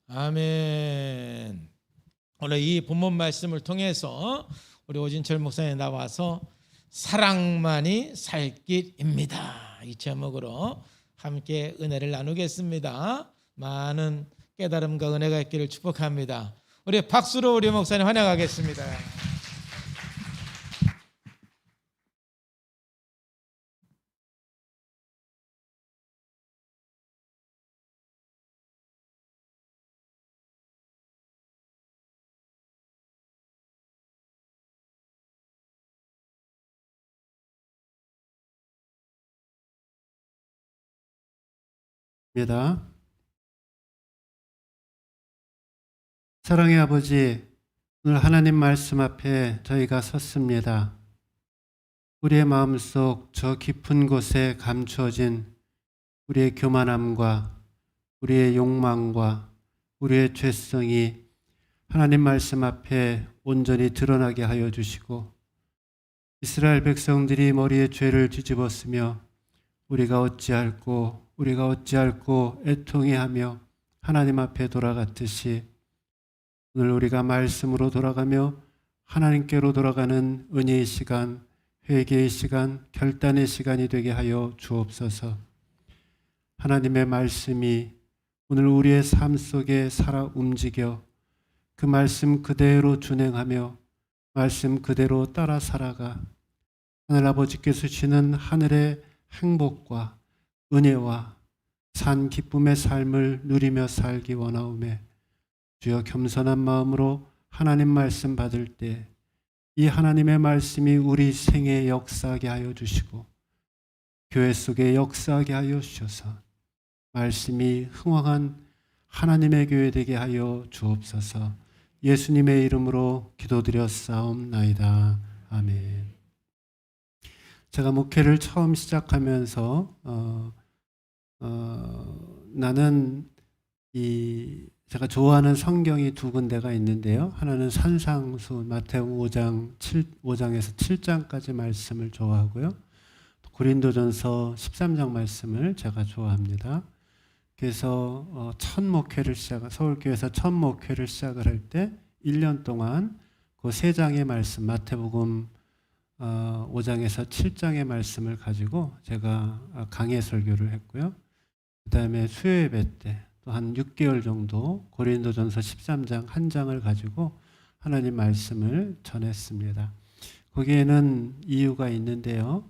아멘. 오늘 이 본문 말씀을 통해서 우리 오진철 목사님 나와서 사랑만이 살 길입니다, 이 제목으로 함께 은혜를 나누겠습니다. 많은 깨달음과 은혜가 있기를 축복합니다. 우리 박수로 우리 목사님 환영하겠습니다. 입니다. 사랑의 아버지, 오늘 하나님 말씀 앞에 저희가 섰습니다. 우리의 마음속 저 깊은 곳에 감추어진 우리의 교만함과 우리의 욕망과 우리의 죄성이 하나님 말씀 앞에 온전히 드러나게 하여 주시고, 이스라엘 백성들이 머리에 죄를 뒤집었으며 우리가 어찌할꼬 애통해하며 하나님 앞에 돌아갔듯이 오늘 우리가 말씀으로 돌아가며 하나님께로 돌아가는 은혜의 시간, 회개의 시간, 결단의 시간이 되게 하여 주옵소서. 하나님의 말씀이 오늘 우리의 삶 속에 살아 움직여 그 말씀 그대로 준행하며 말씀 그대로 따라 살아가 하늘 아버지께서 주시는 하늘의 행복과 은혜와 산 기쁨의 삶을 누리며 살기 원하오매, 주여 겸손한 마음으로 하나님 말씀 받을 때 이 하나님의 말씀이 우리 생에 역사하게 하여 주시고 교회 속에 역사하게 하여 주셔서 말씀이 흥왕한 하나님의 교회 되게 하여 주옵소서. 예수님의 이름으로 기도드렸사옵나이다. 아멘. 제가 목회를 처음 시작하면서 나는 제가 좋아하는 성경이 두 군데가 있는데요. 하나는 산상수 마태복음 5장에서 7장까지 말씀을 좋아하고요. 고린도전서 13장 말씀을 제가 좋아합니다. 그래서 서울교회에서 첫 목회를 시작을 할 때 1년 동안 그 세 장의 말씀, 마태복음 5장에서 7장의 말씀을 가지고 제가 강해 설교를 했고요. 그 다음에 수요예배 때 또 한 6개월 정도 고린도전서 13장 한 장을 가지고 하나님 말씀을 전했습니다. 거기에는 이유가 있는데요.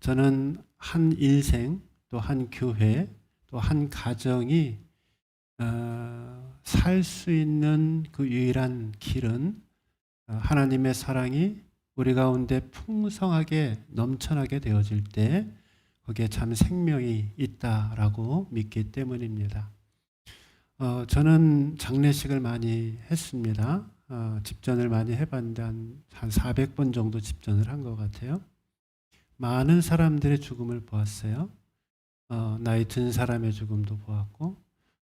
저는 한 인생, 또 한 교회, 또 한 가정이 살 수 있는 그 유일한 길은 하나님의 사랑이 우리 가운데 풍성하게 넘쳐나게 되어질 때 거기에 참 생명이 있다라고 믿기 때문입니다. 저는 장례식을 많이 했습니다. 집전을 많이 해봤는데 한 400번 정도 집전을 한 것 같아요. 많은 사람들의 죽음을 보았어요. 나이 든 사람의 죽음도 보았고,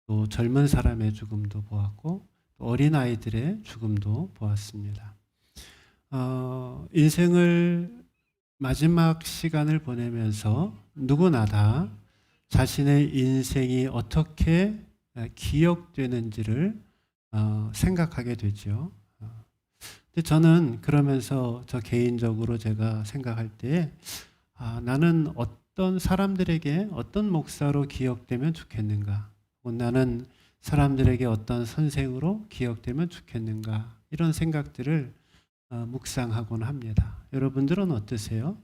또 젊은 사람의 죽음도 보았고, 또 어린아이들의 죽음도 보았습니다. 인생을 마지막 시간을 보내면서 누구나 다 자신의 인생이 어떻게 기억되는지를 생각하게 되죠. 근데 저는 그러면서 저 개인적으로 제가 생각할 때 나는 어떤 사람들에게 어떤 목사로 기억되면 좋겠는가, 나는 사람들에게 어떤 선생으로 기억되면 좋겠는가, 이런 생각들을 묵상하곤 합니다. 여러분들은 어떠세요?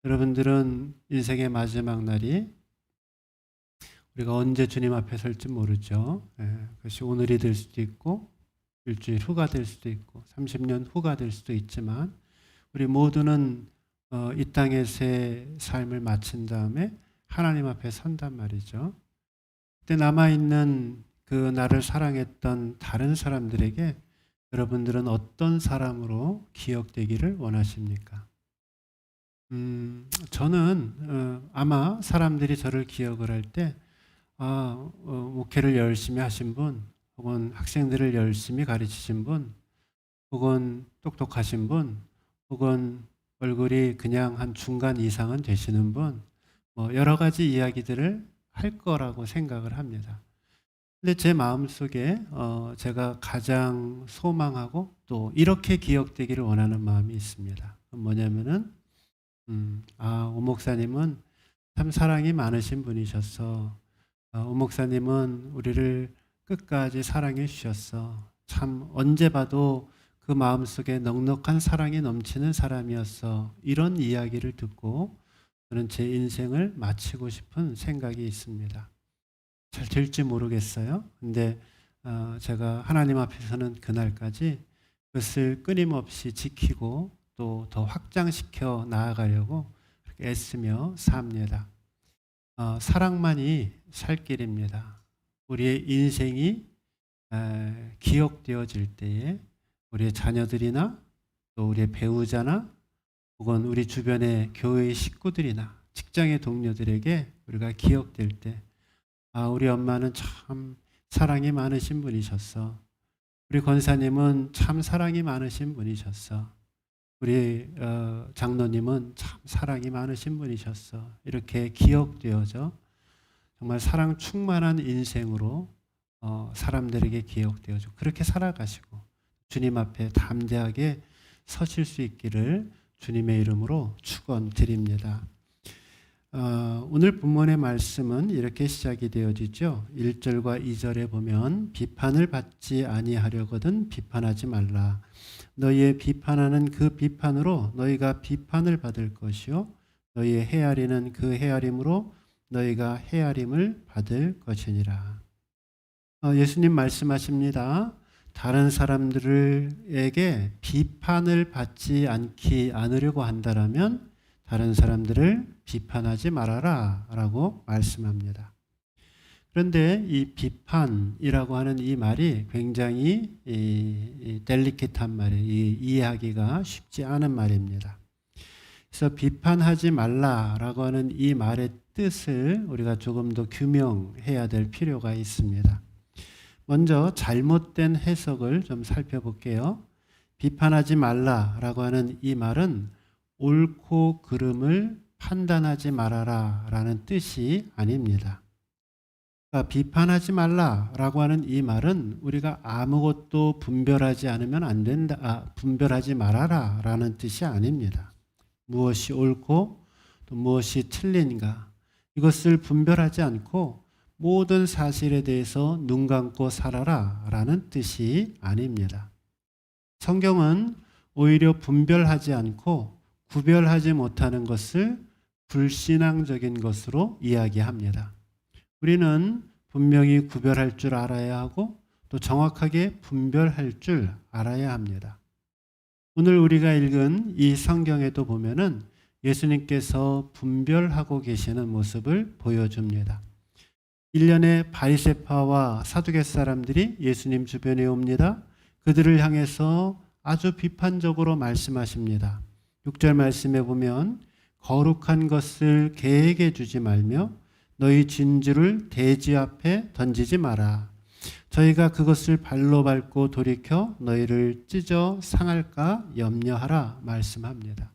여러분들은 인생의 마지막 날이 우리가 언제 주님 앞에 설지 모르죠. 그것이 오늘이 될 수도 있고 일주일 후가 될 수도 있고 30년 후가 될 수도 있지만 우리 모두는 이 땅에서의 삶을 마친 다음에 하나님 앞에 선단 말이죠. 그때 남아있는 그 나를 사랑했던 다른 사람들에게 여러분들은 어떤 사람으로 기억되기를 원하십니까? 저는 아마 사람들이 저를 기억을 할 때 목회를 열심히 하신 분, 혹은 학생들을 열심히 가르치신 분, 혹은 똑똑하신 분, 혹은 얼굴이 그냥 한 중간 이상은 되시는 분, 여러 가지 이야기들을 할 거라고 생각을 합니다. 근데 제 마음속에 제가 가장 소망하고 또 이렇게 기억되기를 원하는 마음이 있습니다. 뭐냐면은 오 목사님은 참 사랑이 많으신 분이셨어. 오 목사님은 우리를 끝까지 사랑해 주셨어. 참 언제 봐도 그 마음속에 넉넉한 사랑이 넘치는 사람이었어. 이런 이야기를 듣고 저는 제 인생을 마치고 싶은 생각이 있습니다. 잘 될지 모르겠어요. 근데 제가 하나님 앞에서는 그날까지 그것을 끊임없이 지키고 또 더 확장시켜 나아가려고 그렇게 애쓰며 삽니다. 사랑만이 살 길입니다. 우리의 인생이 기억되어질 때에 우리의 자녀들이나 또 우리의 배우자나 혹은 우리 주변의 교회의 식구들이나 직장의 동료들에게 우리가 기억될 때 우리 엄마는 참 사랑이 많으신 분이셨어. 우리 권사님은 참 사랑이 많으신 분이셨어. 우리 장로님은 참 사랑이 많으신 분이셨어. 이렇게 기억되어져 정말 사랑 충만한 인생으로 사람들에게 기억되어져 그렇게 살아가시고 주님 앞에 담대하게 서실 수 있기를 주님의 이름으로 축원드립니다. 오늘 본문의 말씀은 이렇게 시작이 되어지죠. 1절과 2절에 보면 비판을 받지 아니하려거든 비판하지 말라. 너희의 비판하는 그 비판으로 너희가 비판을 받을 것이요 너희의 헤아리는 그 헤아림으로 너희가 헤아림을 받을 것이니라. 예수님 말씀하십니다. 다른 사람들에게 비판을 받지 않으려고 한다라면 다른 사람들을 비판하지 말아라 라고 말씀합니다. 그런데 이 비판이라고 하는 이 말이 굉장히 델리케이트한 말이에요. 이해하기가 쉽지 않은 말입니다. 그래서 비판하지 말라라고 하는 이 말의 뜻을 우리가 조금 더 규명해야 될 필요가 있습니다. 먼저 잘못된 해석을 좀 살펴볼게요. 비판하지 말라라고 하는 이 말은 옳고 그름을 판단하지 말아라 라는 뜻이 아닙니다. 그러니까 비판하지 말라라고 하는 이 말은 우리가 아무것도 분별하지 않으면 안 된다, 분별하지 말아라 라는 뜻이 아닙니다. 무엇이 옳고 또 무엇이 틀린가 이것을 분별하지 않고 모든 사실에 대해서 눈 감고 살아라 라는 뜻이 아닙니다. 성경은 오히려 분별하지 않고 구별하지 못하는 것을 불신앙적인 것으로 이야기합니다. 우리는 분명히 구별할 줄 알아야 하고 또 정확하게 분별할 줄 알아야 합니다. 오늘 우리가 읽은 이 성경에도 보면은 예수님께서 분별하고 계시는 모습을 보여줍니다. 1년에 바리새파와 사두개 사람들이 예수님 주변에 옵니다. 그들을 향해서 아주 비판적으로 말씀하십니다. 6절 말씀에 보면 거룩한 것을 개에게 주지 말며 너희 진주를 돼지 앞에 던지지 마라. 저희가 그것을 발로 밟고 돌이켜 너희를 찢어 상할까 염려하라 말씀합니다.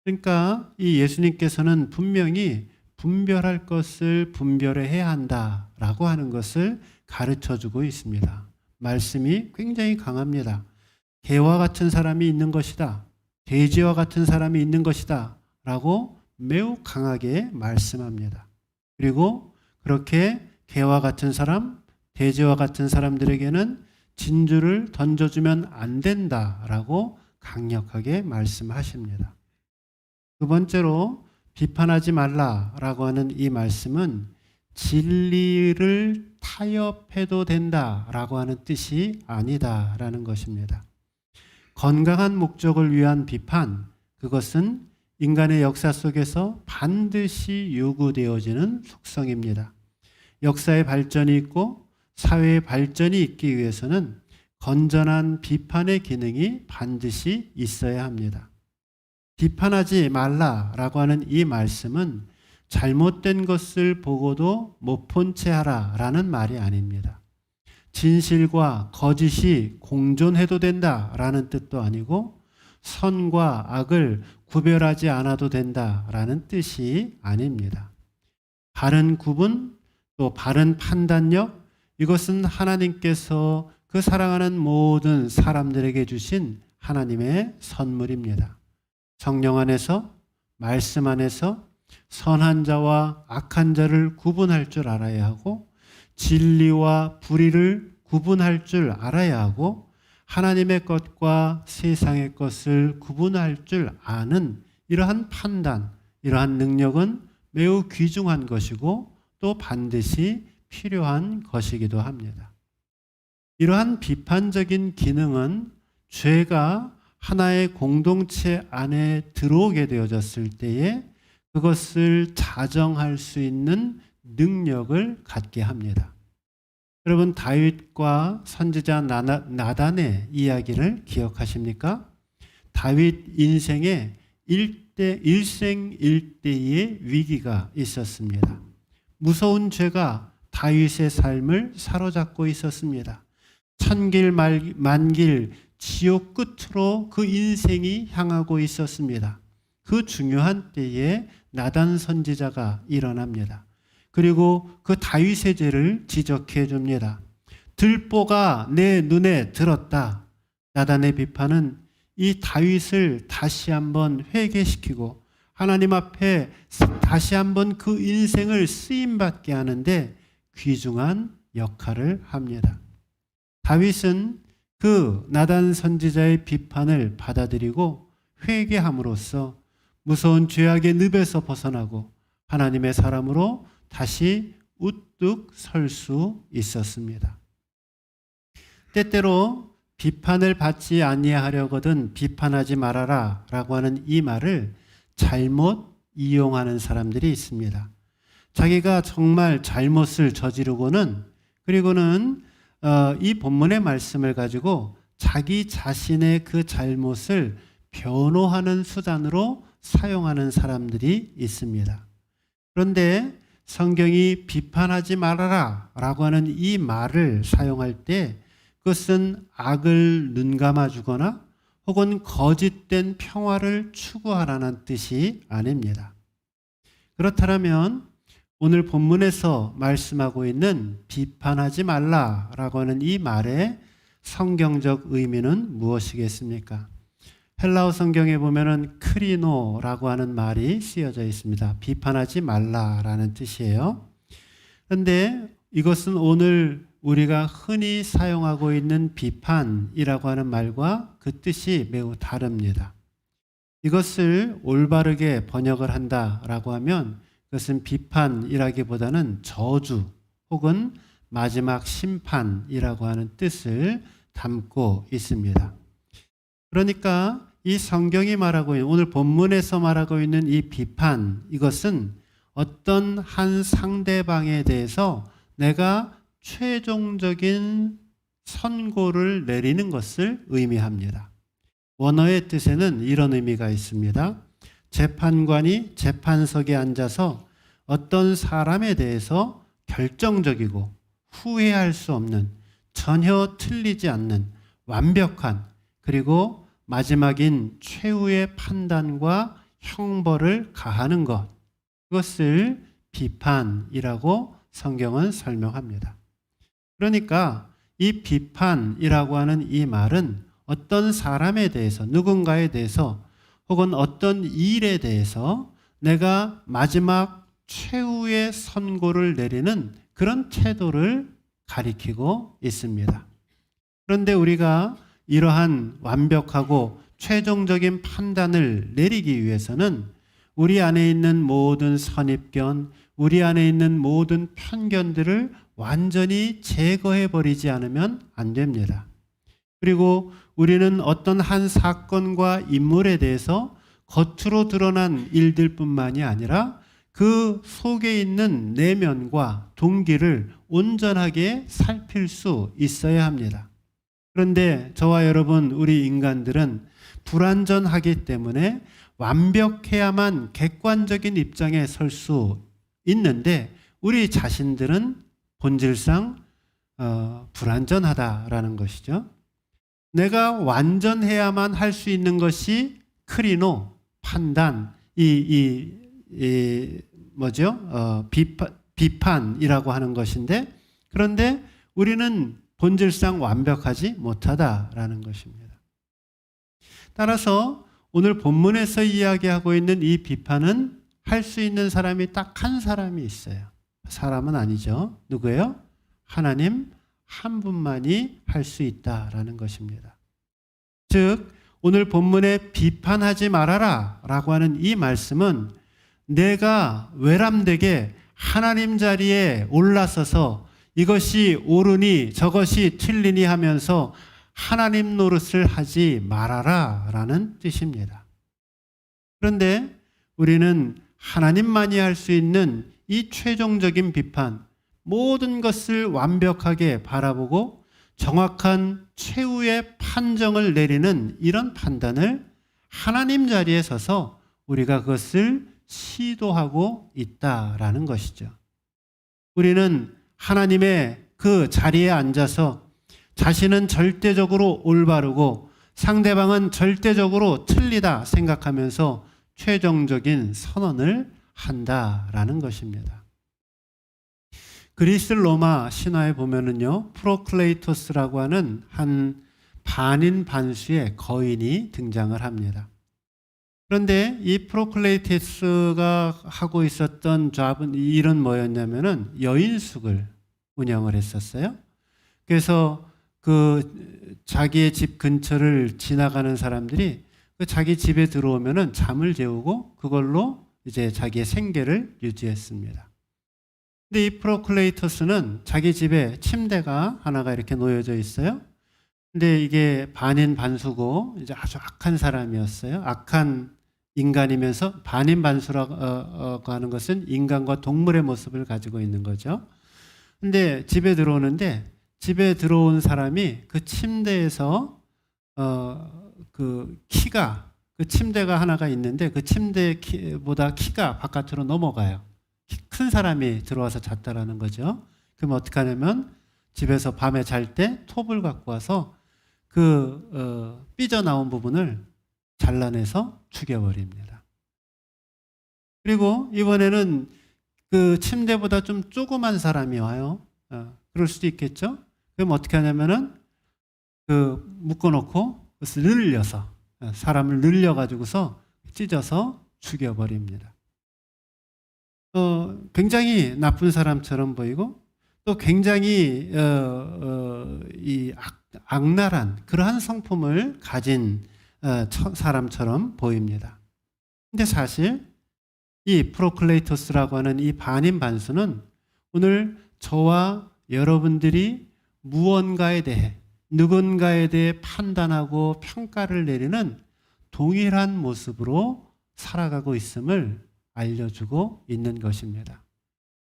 그러니까 이 예수님께서는 분명히 분별할 것을 분별해야 한다라고 하는 것을 가르쳐주고 있습니다. 말씀이 굉장히 강합니다. 개와 같은 사람이 있는 것이다. 돼지와 같은 사람이 있는 것이다. 라고 매우 강하게 말씀합니다. 그리고 그렇게 개와 같은 사람, 돼지와 같은 사람들에게는 진주를 던져주면 안 된다라고 강력하게 말씀하십니다. 두 번째로 비판하지 말라라고 하는 이 말씀은 진리를 타협해도 된다라고 하는 뜻이 아니다라는 것입니다. 건강한 목적을 위한 비판, 그것은 인간의 역사 속에서 반드시 요구되어지는 속성입니다. 역사의 발전이 있고 사회의 발전이 있기 위해서는 건전한 비판의 기능이 반드시 있어야 합니다. 비판하지 말라라고 하는 이 말씀은 잘못된 것을 보고도 못 본 채 하라라는 말이 아닙니다. 진실과 거짓이 공존해도 된다라는 뜻도 아니고 선과 악을 구별하지 않아도 된다라는 뜻이 아닙니다. 바른 구분 또 바른 판단력 이것은 하나님께서 그 사랑하는 모든 사람들에게 주신 하나님의 선물입니다. 성령 안에서, 말씀 안에서 선한 자와 악한 자를 구분할 줄 알아야 하고, 진리와 불의를 구분할 줄 알아야 하고, 하나님의 것과 세상의 것을 구분할 줄 아는 이러한 판단, 이러한 능력은 매우 귀중한 것이고 또 반드시 필요한 것이기도 합니다. 이러한 비판적인 기능은 죄가 하나의 공동체 안에 들어오게 되어졌을 때에 그것을 자정할 수 있는 능력을 갖게 합니다. 여러분, 다윗과 선지자 나단의 이야기를 기억하십니까? 다윗 인생에 일생일대의 위기가 있었습니다. 무서운 죄가 다윗의 삶을 사로잡고 있었습니다. 천길 만길 지옥 끝으로 그 인생이 향하고 있었습니다. 그 중요한 때에 나단 선지자가 일어납니다. 그리고 그 다윗의 죄를 지적해 줍니다. 들보가 내 눈에 들었다. 나단의 비판은 이 다윗을 다시 한번 회개시키고 하나님 앞에 다시 한번 그 인생을 쓰임받게 하는데 귀중한 역할을 합니다. 다윗은 그 나단 선지자의 비판을 받아들이고 회개함으로써 무서운 죄악의 늪에서 벗어나고 하나님의 사람으로 다시 우뚝 설 수 있었습니다. 때때로 비판을 받지 아니하려거든 비판하지 말아라 라고 하는 이 말을 잘못 이용하는 사람들이 있습니다. 자기가 정말 잘못을 저지르고는 그리고는 이 본문의 말씀을 가지고 자기 자신의 그 잘못을 변호하는 수단으로 사용하는 사람들이 있습니다. 그런데 성경이 비판하지 말아라 라고 하는 이 말을 사용할 때 그것은 악을 눈감아 주거나 혹은 거짓된 평화를 추구하라는 뜻이 아닙니다. 그렇다면 오늘 본문에서 말씀하고 있는 비판하지 말라라고 하는 이 말의 성경적 의미는 무엇이겠습니까? 헬라어 성경에 보면은 크리노라고 하는 말이 쓰여져 있습니다. 비판하지 말라라는 뜻이에요. 그런데 이것은 오늘 우리가 흔히 사용하고 있는 비판이라고 하는 말과 그 뜻이 매우 다릅니다. 이것을 올바르게 번역을 한다라고 하면 그것은 비판이라기보다는 저주 혹은 마지막 심판이라고 하는 뜻을 담고 있습니다. 그러니까 이 성경이 말하고 있는 오늘 본문에서 말하고 있는 이 비판, 이것은 어떤 한 상대방에 대해서 내가 최종적인 선고를 내리는 것을 의미합니다. 원어의 뜻에는 이런 의미가 있습니다. 재판관이 재판석에 앉아서 어떤 사람에 대해서 결정적이고 후회할 수 없는, 전혀 틀리지 않는 완벽한, 그리고 마지막인 최후의 판단과 형벌을 가하는 것, 그것을 비판이라고 성경은 설명합니다. 그러니까 이 비판이라고 하는 이 말은 어떤 사람에 대해서, 누군가에 대해서 혹은 어떤 일에 대해서 내가 마지막 최후의 선고를 내리는 그런 태도를 가리키고 있습니다. 그런데 우리가 이러한 완벽하고 최종적인 판단을 내리기 위해서는 우리 안에 있는 모든 선입견, 우리 안에 있는 모든 편견들을 완전히 제거해버리지 않으면 안 됩니다. 그리고 우리는 어떤 한 사건과 인물에 대해서 겉으로 드러난 일들뿐만이 아니라 그 속에 있는 내면과 동기를 온전하게 살필 수 있어야 합니다. 그런데 저와 여러분, 우리 인간들은 불완전하기 때문에 완벽해야만 객관적인 입장에 설 수 있는데 우리 자신들은 본질상 불완전하다라는 것이죠. 내가 완전해야만 할 수 있는 것이 크리노, 판단, 비판이라고 하는 것인데, 그런데 우리는 본질상 완벽하지 못하다라는 것입니다. 따라서 오늘 본문에서 이야기하고 있는 이 비판은 할 수 있는 사람이 딱 한 사람이 있어요. 사람은 아니죠. 누구예요? 하나님 한 분만이 할 수 있다라는 것입니다. 즉 오늘 본문에 비판하지 말아라 라고 하는 이 말씀은 내가 외람되게 하나님 자리에 올라서서 이것이 옳으니 저것이 틀리니 하면서 하나님 노릇을 하지 말아라 라는 뜻입니다. 그런데 우리는 하나님만이 할 수 있는 이 최종적인 비판, 모든 것을 완벽하게 바라보고 정확한 최후의 판정을 내리는 이런 판단을 하나님 자리에 서서 우리가 그것을 시도하고 있다라는 것이죠. 우리는 하나님의 그 자리에 앉아서 자신은 절대적으로 올바르고 상대방은 절대적으로 틀리다 생각하면서 최종적인 선언을 한다라는 것입니다. 그리스 로마 신화에 보면은요, 프로클레이토스라고 하는 한 반인 반수의 거인이 등장을 합니다. 그런데 이 프로클레이토스가 하고 있었던 잡은 일은 뭐였냐면은 여인숙을 운영을 했었어요. 그래서 그 자기의 집 근처를 지나가는 사람들이 그 자기 집에 들어오면은 잠을 재우고 그걸로 이제 자기의 생계를 유지했습니다. 근데 이 프로클레이토스는 자기 집에 침대가 하나가 이렇게 놓여져 있어요. 근데 이게 반인 반수고 이제 아주 악한 사람이었어요. 악한 인간이면서 반인 반수라고 하는 것은 인간과 동물의 모습을 가지고 있는 거죠. 근데 집에 들어오는데 집에 들어온 사람이 그 침대에서 그 키가 그 침대가 하나가 있는데 그 침대보다 키가 바깥으로 넘어가요. 키 큰 사람이 들어와서 잤다라는 거죠. 그럼 어떻게 하냐면 집에서 밤에 잘 때 톱을 갖고 와서 그 삐져나온 부분을 잘라내서 죽여버립니다. 그리고 이번에는 그 침대보다 좀 조그만 사람이 와요. 그럴 수도 있겠죠. 그럼 어떻게 하냐면은 그 묶어놓고 그것을 늘려서 사람을 늘려가지고서 찢어서 죽여버립니다. 굉장히 나쁜 사람처럼 보이고 또 굉장히 이 악랄한 그러한 성품을 가진 사람처럼 보입니다. 근데 사실 이 프로클레이토스라고 하는 이 반인 반수는 오늘 저와 여러분들이 무언가에 대해 누군가에 대해 판단하고 평가를 내리는 동일한 모습으로 살아가고 있음을 알려주고 있는 것입니다.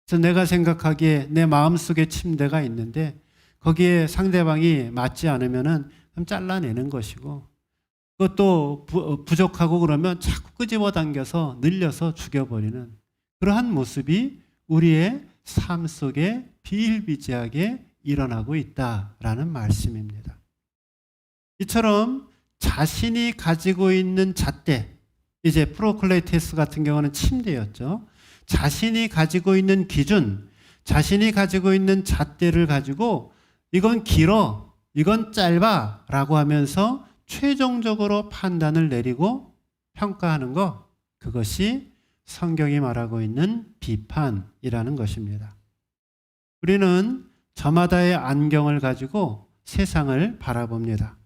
그래서 내가 생각하기에 내 마음속에 침대가 있는데 거기에 상대방이 맞지 않으면은 그럼 잘라내는 것이고 그것도 부족하고 그러면 자꾸 끄집어 당겨서 늘려서 죽여버리는 그러한 모습이 우리의 삶 속에 비일비재하게 일어나고 있다라는 말씀입니다. 이처럼 자신이 가지고 있는 잣대, 이제 프로클레이토스 같은 경우는 침대였죠. 자신이 가지고 있는 기준, 자신이 가지고 있는 잣대를 가지고 이건 길어, 이건 짧아 라고 하면서 최종적으로 판단을 내리고 평가하는 것, 그것이 성경이 말하고 있는 비판이라는 것입니다. 우리는 저마다의 안경을 가지고 세상을 바라봅니다.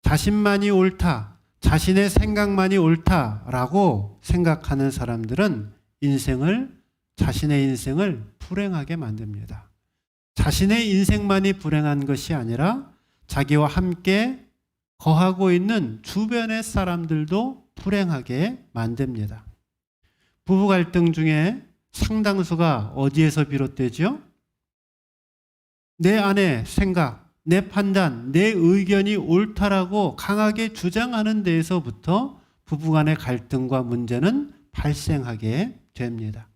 자신만이 옳다, 자신의 생각만이 옳다라고 생각하는 사람들은 자신의 인생을 불행하게 만듭니다. 자신의 인생만이 불행한 것이 아니라 자기와 함께 거하고 있는 주변의 사람들도 불행하게 만듭니다. 부부 갈등 중에 상당수가 어디에서 비롯되죠? 내 안의 생각, 내 판단, 내 의견이 옳다라고 강하게 주장하는 데에서부터 부부간의 갈등과 문제는 발생하게 됩니다.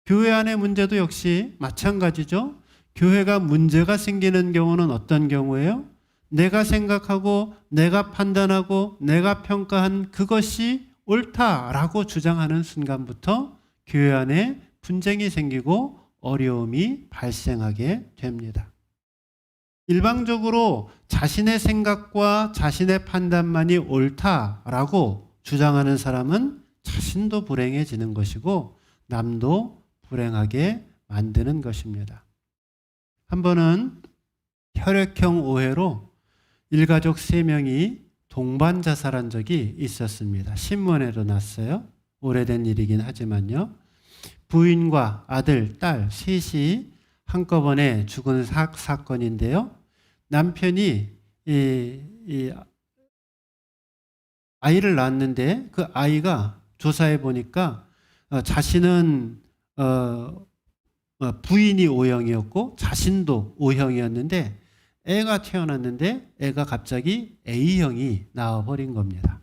교회 안의 문제도 역시 마찬가지죠. 교회가 문제가 생기는 경우는 어떤 경우예요? 내가 생각하고 내가 판단하고 내가 평가한 그것이 옳다라고 주장하는 순간부터 교회 안에 분쟁이 생기고 어려움이 발생하게 됩니다. 일방적으로 자신의 생각과 자신의 판단만이 옳다라고 주장하는 사람은 자신도 불행해지는 것이고 남도 불행하게 만드는 것입니다. 한 번은 혈액형 오해로 일가족 3명이 동반 자살한 적이 있었습니다. 신문에도 났어요. 오래된 일이긴 하지만요. 부인과 아들, 딸 셋이 한꺼번에 죽은 사건인데요. 남편이 이 아이를 낳았는데 그 아이가 조사해 보니까 자신은 부인이 O형이었고 자신도 O형이었는데 애가 태어났는데 애가 갑자기 A형이 나와버린 겁니다.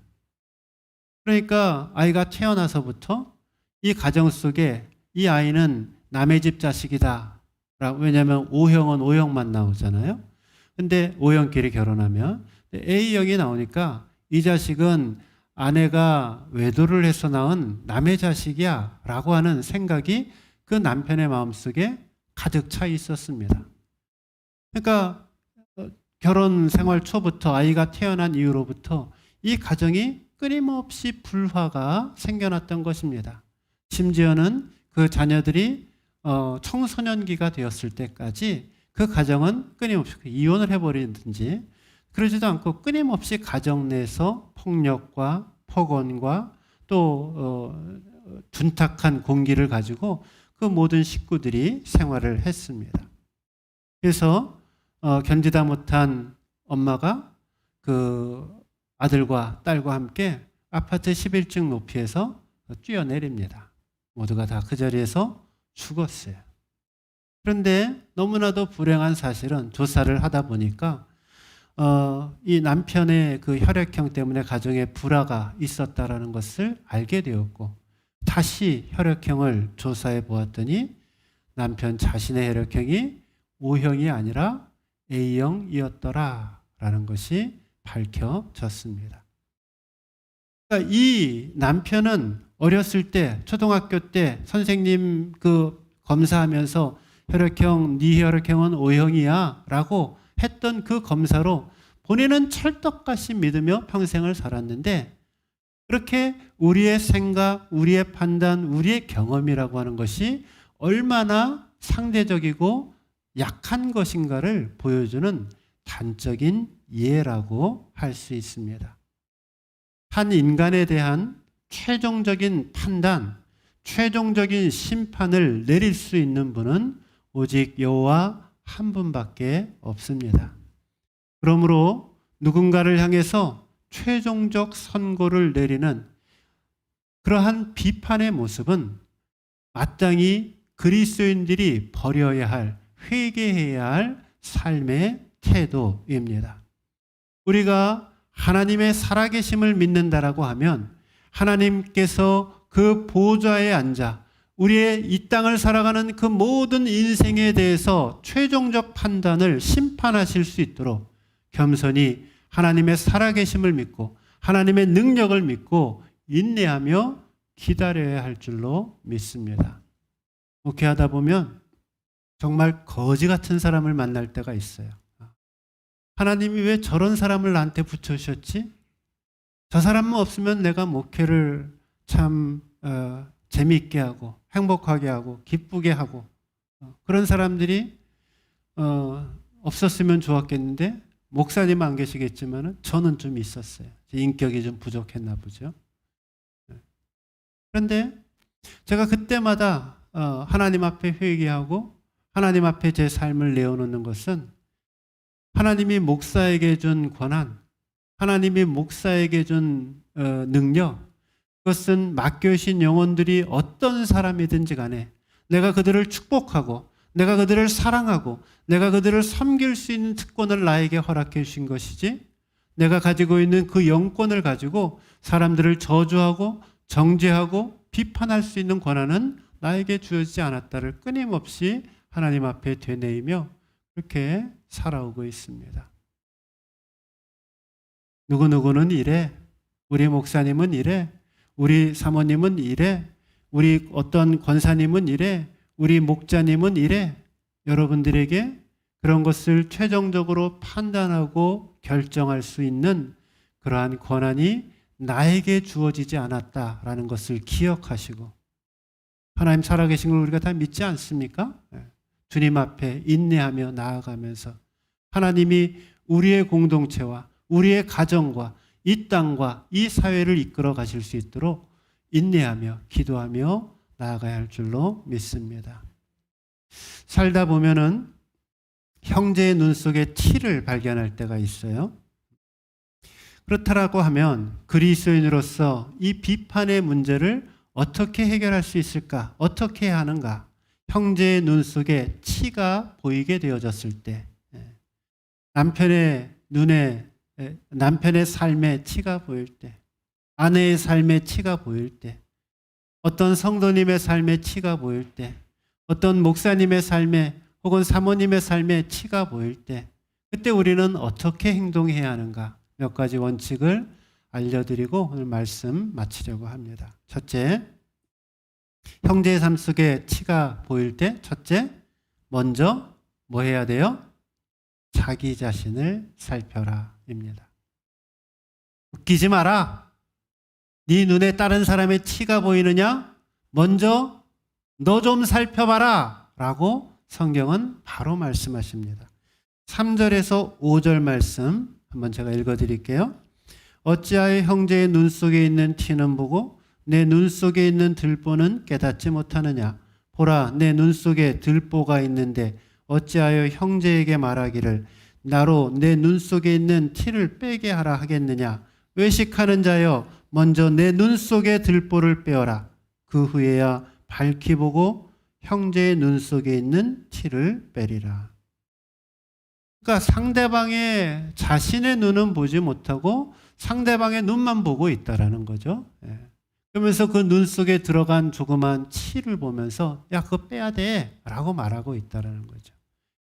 그러니까 아이가 태어나서부터 이 가정 속에 이 아이는 남의 집 자식이다. 왜냐하면 O형은 O형만 나오잖아요. 근데 O형끼리 결혼하면 A형이 나오니까 이 자식은 아내가 외도를 해서 낳은 남의 자식이야 라고 하는 생각이 그 남편의 마음속에 가득 차 있었습니다. 그러니까 결혼 생활 초부터 아이가 태어난 이후로부터 이 가정이 끊임없이 불화가 생겨났던 것입니다. 심지어는 그 자녀들이 청소년기가 되었을 때까지 그 가정은 끊임없이 이혼을 해버리든지 그러지도 않고 끊임없이 가정 내에서 폭력과 폭언과 또 둔탁한 공기를 가지고 그 모든 식구들이 생활을 했습니다. 그래서 견디다 못한 엄마가 그 아들과 딸과 함께 아파트 11층 높이에서 뛰어내립니다. 모두가 다 그 자리에서 죽었어요. 그런데 너무나도 불행한 사실은 조사를 하다 보니까 이 남편의 그 혈액형 때문에 가정에 불화가 있었다라는 것을 알게 되었고 다시 혈액형을 조사해 보았더니 남편 자신의 혈액형이 O형이 아니라 A형이었더라라는 것이 밝혀졌습니다. 그러니까 이 남편은 어렸을 때 초등학교 때 선생님 그 검사하면서 혈액형 네 혈액형은 O형이야 라고 했던 그 검사로 본인은 찰떡같이 믿으며 평생을 살았는데 그렇게 우리의 생각, 우리의 판단, 우리의 경험이라고 하는 것이 얼마나 상대적이고 약한 것인가를 보여주는 단적인 예라고 할 수 있습니다. 한 인간에 대한 최종적인 판단, 최종적인 심판을 내릴 수 있는 분은 오직 여호와 한 분밖에 없습니다. 그러므로 누군가를 향해서 최종적 선고를 내리는 그러한 비판의 모습은 마땅히 그리스도인들이 버려야 할, 회개해야 할 삶의 태도입니다. 우리가 하나님의 살아계심을 믿는다라고 하면 하나님께서 그 보좌에 앉아 우리의 이 땅을 살아가는 그 모든 인생에 대해서 최종적 판단을 심판하실 수 있도록 겸손히 하나님의 살아계심을 믿고 하나님의 능력을 믿고 인내하며 기다려야 할 줄로 믿습니다. 목회하다 보면 정말 거지 같은 사람을 만날 때가 있어요. 하나님이 왜 저런 사람을 나한테 붙여주셨지? 저 사람만 없으면 내가 목회를 참 재미있게 하고 행복하게 하고 기쁘게 하고 그런 사람들이 없었으면 좋았겠는데 목사님 안 계시겠지만 저는 좀 있었어요. 인격이 좀 부족했나 보죠. 그런데 제가 그때마다 하나님 앞에 회개하고 하나님 앞에 제 삶을 내어놓는 것은 하나님이 목사에게 준 권한, 하나님이 목사에게 준 능력, 그것은 맡겨주신 영혼들이 어떤 사람이든지 간에 내가 그들을 축복하고 내가 그들을 사랑하고 내가 그들을 섬길 수 있는 특권을 나에게 허락해 주신 것이지 내가 가지고 있는 그 영권을 가지고 사람들을 저주하고 정죄하고 비판할 수 있는 권한은 나에게 주어지지 않았다를 끊임없이 하나님 앞에 되뇌이며 그렇게 살아오고 있습니다. 누구누구는 이래, 우리 목사님은 이래, 우리 사모님은 이래, 우리 어떤 권사님은 이래, 우리 목자님은 이래. 여러분들에게 그런 것을 최종적으로 판단하고 결정할 수 있는 그러한 권한이 나에게 주어지지 않았다라는 것을 기억하시고, 하나님 살아계신 걸 우리가 다 믿지 않습니까? 주님 앞에 인내하며 나아가면서 하나님이 우리의 공동체와 우리의 가정과 이 땅과 이 사회를 이끌어 가실 수 있도록 인내하며 기도하며 나아가야 할 줄로 믿습니다. 살다 보면은 형제의 눈 속에 티를 발견할 때가 있어요. 그렇다라고 하면 그리스도인으로서 이 비판의 문제를 어떻게 해결할 수 있을까? 어떻게 해야 하는가? 형제의 눈 속에 티가 보이게 되어졌을 때, 남편의 눈에, 남편의 삶에 티가 보일 때, 아내의 삶에 티가 보일 때, 어떤 성도님의 삶에 티가 보일 때, 어떤 목사님의 삶에 혹은 사모님의 삶에 티가 보일 때, 그때 우리는 어떻게 행동해야 하는가? 몇 가지 원칙을 알려드리고 오늘 말씀 마치려고 합니다. 첫째, 형제의 삶 속에 티가 보일 때 첫째, 먼저 뭐 해야 돼요? 자기 자신을 살펴라 입니다. 웃기지 마라. 네 눈에 다른 사람의 티가 보이느냐? 먼저 너 좀 살펴봐라 라고 성경은 바로 말씀하십니다. 3절에서 5절 말씀 한번 제가 읽어드릴게요. 어찌하여 형제의 눈 속에 있는 티는 보고 내 눈 속에 있는 들보는 깨닫지 못하느냐? 보라, 내 눈 속에 들보가 있는데 어찌하여 형제에게 말하기를 나로 내 눈 속에 있는 티를 빼게 하라 하겠느냐? 외식하는 자여, 먼저 내 눈 속에 들보를 빼어라. 그 후에야 밝히 보고 형제의 눈 속에 있는 티를 빼리라. 그러니까 상대방의 자신의 눈은 보지 못하고 상대방의 눈만 보고 있다라는 거죠. 그러면서 그 눈 속에 들어간 조그만 티를 보면서 야, 그거 빼야 돼 라고 말하고 있다라는 거죠.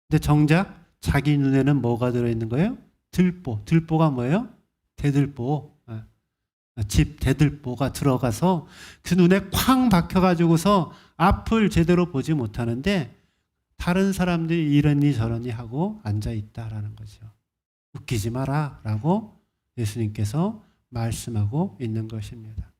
근데 정작 자기 눈에는 뭐가 들어있는 거예요? 들보. 들보가 뭐예요? 대들보. 집 대들보가 들어가서 그 눈에 쾅 박혀가지고서 앞을 제대로 보지 못하는데 다른 사람들이 이러니 저러니 하고 앉아있다라는 거죠. 웃기지 마라 라고 예수님께서 말씀하고 있는 것입니다.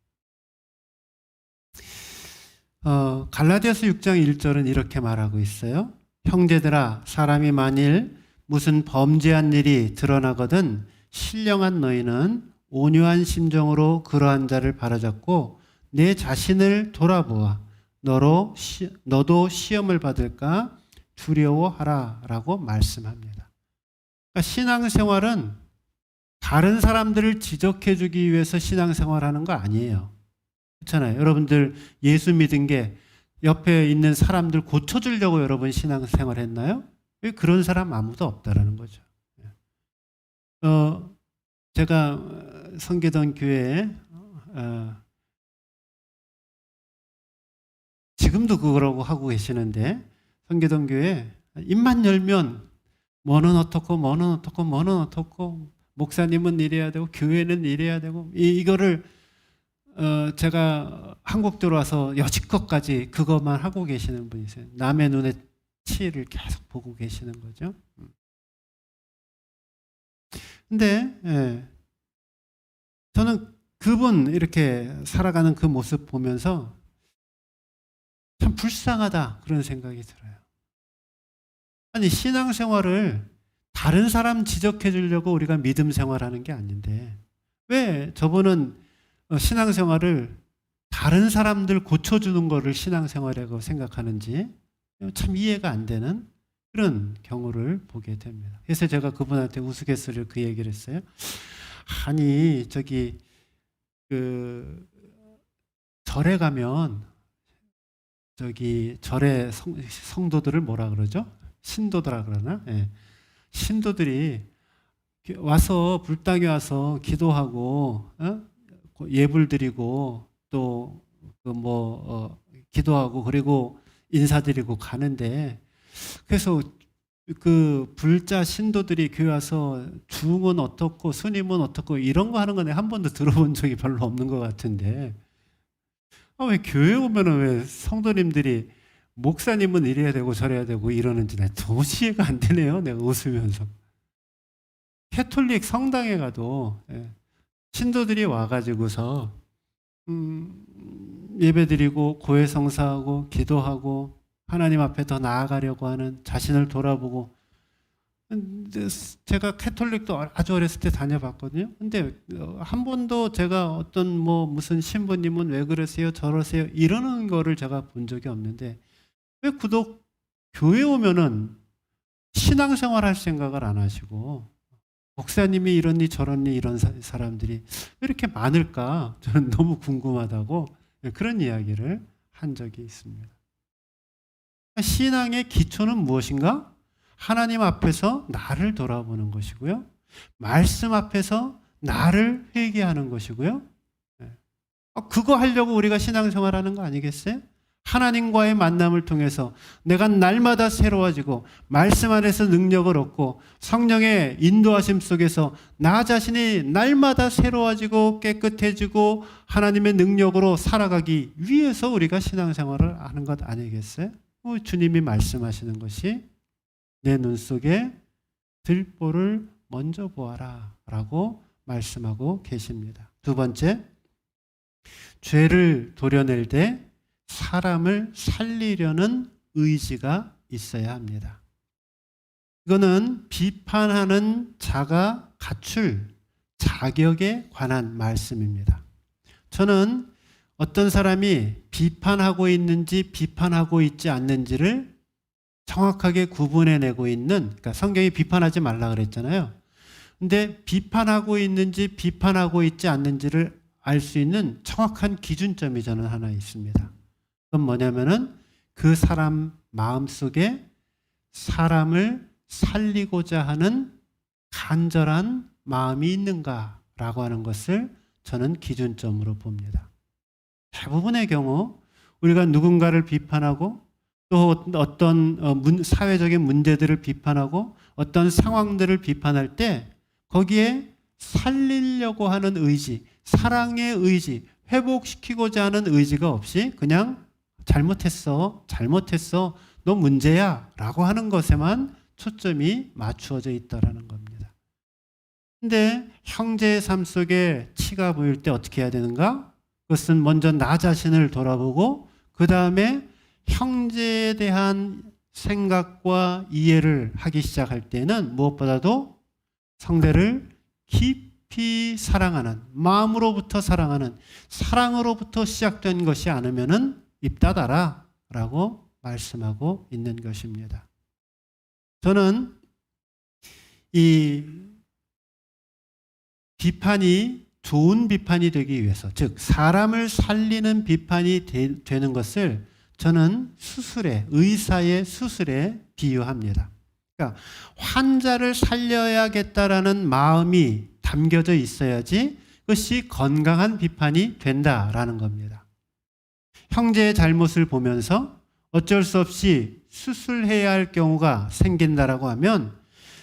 갈라디아서 6장 1절은 이렇게 말하고 있어요. 형제들아, 사람이 만일 무슨 범죄한 일이 드러나거든 신령한 너희는 온유한 심정으로 그러한 자를 바라잡고 내 자신을 돌아보아 너도 시험을 받을까 두려워하라 라고 말씀합니다. 그러니까 신앙생활은 다른 사람들을 지적해주기 위해서 신앙생활하는 거 아니에요. 그렇잖아요. 여러분들 예수 믿은 게 옆에 있는 사람들 고쳐주려고 여러분 신앙생활 했나요? 왜 그런 사람 아무도 없다라는 거죠. 제가 섬기던 교회에 지금도 그거라고 하고 계시는데 섬기던 교회 입만 열면 뭐는 어떻고 뭐는 어떻고 뭐는 어떻고 목사님은 이래야 되고 교회는 이래야 되고 이거를 제가 한국 들어와서 여지껏까지 그것만 하고 계시는 분이세요. 남의 눈에 티를 계속 보고 계시는 거죠. 근데 저는 그분 이렇게 살아가는 그 모습 보면서 참 불쌍하다 그런 생각이 들어요. 아니 신앙생활을 다른 사람 지적해 주려고 우리가 믿음 생활하는 게 아닌데 왜 저분은 신앙생활을 다른 사람들 고쳐주는 거를 신앙생활이라고 생각하는지 참 이해가 안 되는 그런 경우를 보게 됩니다. 그래서 제가 그분한테 우스갯소리로 그 얘기를 했어요. 아니 저기 그 절에 가면 저기 절의 성도들을 뭐라 그러죠? 신도들아 그러나? 예. 신도들이 와서 불당에 와서 기도하고 예불 드리고 또 기도하고 그리고 인사드리고 가는데 그래서 그 불자 신도들이 교회 와서 중은 어떻고 스님은 어떻고 이런 거 하는 거 내가 한 번도 들어본 적이 별로 없는 것 같은데 왜 교회 오면은 왜 성도님들이 목사님은 이래야 되고 저래야 되고 이러는지 나 도저히 이해가 안 되네요. 내가 웃으면서. 캐톨릭 성당에 가도 신도들이 와가지고서 예배드리고 고해성사하고 기도하고 하나님 앞에 더 나아가려고 하는, 자신을 돌아보고, 제가 캐톨릭도 아주 어렸을 때 다녀봤거든요. 근데 한 번도 제가 어떤 무슨 신부님은 왜 그러세요 저러세요 이러는 거를 제가 본 적이 없는데, 왜 교회 오면은 신앙생활 할 생각을 안 하시고 목사님이 이러니 저러니 이런 사람들이 왜 이렇게 많을까 저는 너무 궁금하다고 그런 이야기를 한 적이 있습니다. 신앙의 기초는 무엇인가? 하나님 앞에서 나를 돌아보는 것이고요. 말씀 앞에서 나를 회개하는 것이고요. 그거 하려고 우리가 신앙생활 하는 거 아니겠어요? 하나님과의 만남을 통해서 내가 날마다 새로워지고 말씀 안에서 능력을 얻고 성령의 인도하심 속에서 나 자신이 날마다 새로워지고 깨끗해지고 하나님의 능력으로 살아가기 위해서 우리가 신앙생활을 하는 것 아니겠어요? 주님이 말씀하시는 것이 내 눈 속에 들보를 먼저 보아라 라고 말씀하고 계십니다. 두 번째, 죄를 도려낼 때 사람을 살리려는 의지가 있어야 합니다. 이거는 비판하는 자가 갖출 자격에 관한 말씀입니다. 저는 어떤 사람이 비판하고 있는지 비판하고 있지 않는지를 정확하게 구분해내고 있는, 그러니까 성경이 비판하지 말라 그랬잖아요. 근데 비판하고 있는지 비판하고 있지 않는지를 알 수 있는 정확한 기준점이 저는 하나 있습니다. 그건 뭐냐면은 그 사람 마음속에 사람을 살리고자 하는 간절한 마음이 있는가라고 하는 것을 저는 기준점으로 봅니다. 대부분의 경우 우리가 누군가를 비판하고 또 어떤 사회적인 문제들을 비판하고 어떤 상황들을 비판할 때 거기에 살리려고 하는 의지, 사랑의 의지, 회복시키고자 하는 의지가 없이 그냥 잘못했어, 너 문제야 라고 하는 것에만 초점이 맞추어져 있다는 겁니다. 근데 형제의 삶 속에 치가 보일 때 어떻게 해야 되는가? 그것은 먼저 나 자신을 돌아보고 그 다음에 형제에 대한 생각과 이해를 하기 시작할 때는 무엇보다도 상대를 깊이 사랑하는, 마음으로부터 사랑하는, 사랑으로부터 시작된 것이 않으면은 입 닫아라 라고 말씀하고 있는 것입니다. 저는 이 비판이 좋은 비판이 되기 위해서, 즉 사람을 살리는 비판이 되는 것을 저는 의사의 수술에 비유합니다. 그러니까 환자를 살려야겠다라는 마음이 담겨져 있어야지 그것이 건강한 비판이 된다라는 겁니다. 형제의 잘못을 보면서 어쩔 수 없이 수술해야 할 경우가 생긴다라고 하면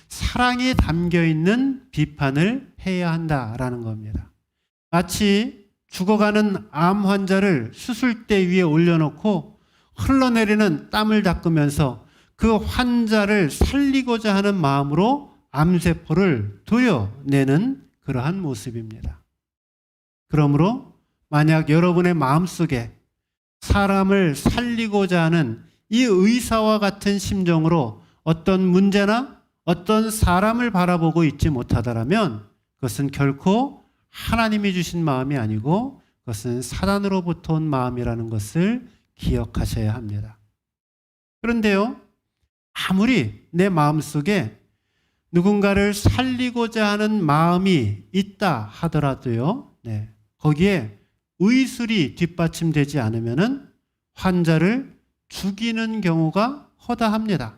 사랑이 담겨 있는 비판을 해야 한다라는 겁니다. 마치 죽어가는 암 환자를 수술대 위에 올려놓고 흘러내리는 땀을 닦으면서 그 환자를 살리고자 하는 마음으로 암세포를 도려내는 그러한 모습입니다. 그러므로 만약 여러분의 마음속에 사람을 살리고자 하는 이 의사와 같은 심정으로 어떤 문제나 어떤 사람을 바라보고 있지 못하다라면 그것은 결코 하나님이 주신 마음이 아니고 그것은 사단으로부터 온 마음이라는 것을 기억하셔야 합니다. 그런데요, 아무리 내 마음속에 누군가를 살리고자 하는 마음이 있다 하더라도요, 거기에 의술이 뒷받침되지 않으면은 환자를 죽이는 경우가 허다합니다.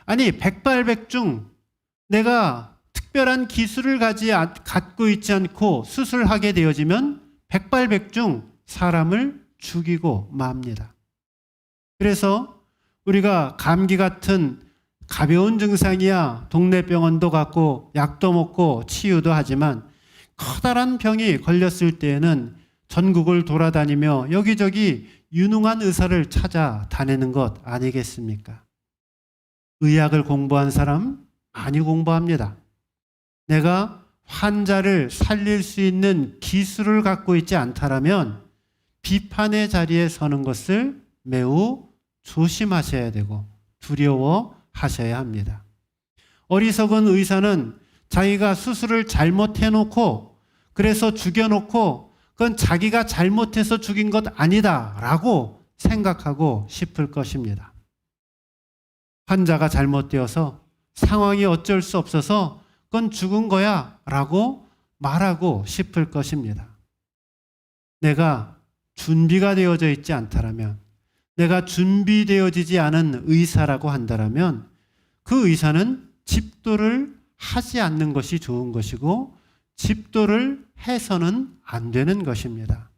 아니, 백발백중 내가 특별한 기술을 갖고 있지 않고 수술하게 되어지면 백발백중 사람을 죽이고 맙니다. 그래서 우리가 감기 같은 가벼운 증상이야 동네 병원도 갔고 약도 먹고 치유도 하지만 커다란 병이 걸렸을 때에는 전국을 돌아다니며 여기저기 유능한 의사를 찾아 다니는 것 아니겠습니까? 의학을 공부한 사람 많이 공부합니다. 내가 환자를 살릴 수 있는 기술을 갖고 있지 않다라면 비판의 자리에 서는 것을 매우 조심하셔야 되고 두려워하셔야 합니다. 어리석은 의사는 자기가 수술을 잘못해놓고 그래서 죽여놓고 그건 자기가 잘못해서 죽인 것 아니다 라고 생각하고 싶을 것입니다. 환자가 잘못되어서 상황이 어쩔 수 없어서 그건 죽은 거야 라고 말하고 싶을 것입니다. 내가 준비가 되어져 있지 않다라면, 내가 준비되어지지 않은 의사라고 한다라면 그 의사는 집도를 하지 않는 것이 좋은 것이고 집도를 해서는 안 되는 것입니다.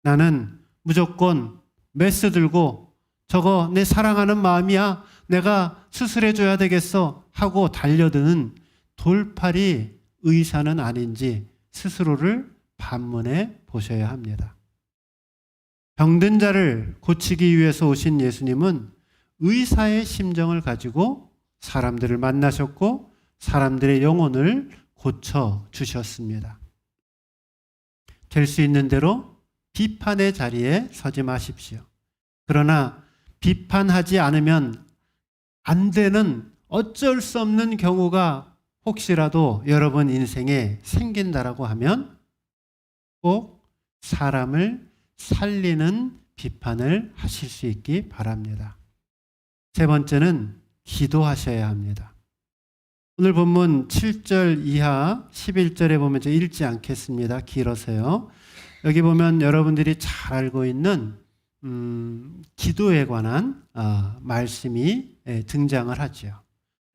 나는 무조건 메스 들고 저거 내 사랑하는 마음이야, 내가 수술해 줘야 되겠어 하고 달려드는 돌팔이 의사는 아닌지 스스로를 반문해 보셔야 합니다. 병든 자를 고치기 위해서 오신 예수님은 의사의 심정을 가지고 사람들을 만나셨고 사람들의 영혼을 고쳐 주셨습니다. 될 수 있는 대로 비판의 자리에 서지 마십시오. 그러나 비판하지 않으면 안 되는 어쩔 수 없는 경우가 혹시라도 여러분 인생에 생긴다라고 하면 꼭 사람을 살리는 비판을 하실 수 있기 바랍니다. 세 번째는 기도하셔야 합니다. 오늘 본문 7절 이하 11절에 보면 제가 읽지 않겠습니다. 길어서요. 여기 보면 여러분들이 잘 알고 있는 기도에 관한 말씀이 등장을 하죠.